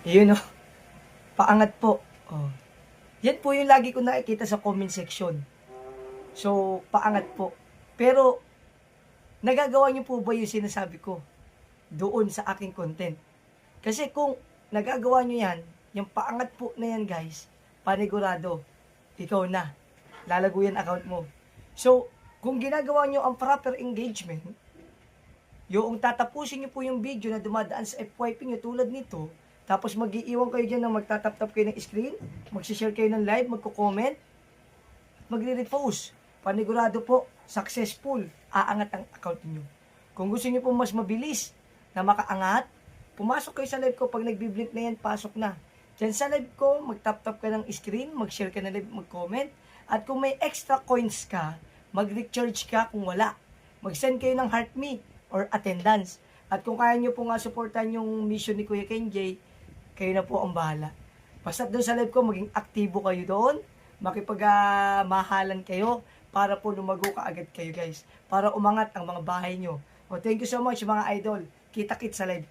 Yun oh, paangat po. Oh. Yan po yung lagi ko nakikita sa comment section. So, paangat po. Pero, nagagawa niyo po ba yung sinasabi ko doon sa aking content? Kasi kung nagagawa niyo yan, yung paangat po na yan guys, panigurado, ikaw na. Lalago yan account mo. So, kung ginagawa niyo ang proper engagement, yung tatapusin niyo po yung video na dumadaan sa FYP niyo tulad nito, tapos mag-iiwan kayo dyan ng magtatap-tap kayo ng screen, mag-share kayo ng live, magko-comment, magre-repost. Panigurado po, successful, aangat ang account niyo. Kung gusto niyo po mas mabilis na makaangat, pumasok kayo sa live ko. Pag nagbi-blink na yan, pasok na. Diyan sa live ko, mag-tap-tap ka ng screen, mag-share ka ng live, mag-comment. At kung may extra coins ka, mag-recharge ka kung wala. Mag-send kayo ng heart me or attendance. At kung kaya nyo po nga supportan yung mission ni Kuya Kenjay, kayo na po ang bahala. Basta doon sa live ko, maging aktibo kayo doon, makipag-mahalan kayo, para po lumago ka agad kayo guys. Para umangat ang mga bahay nyo. O, thank you so much mga idol. Kita-kit sa live ko.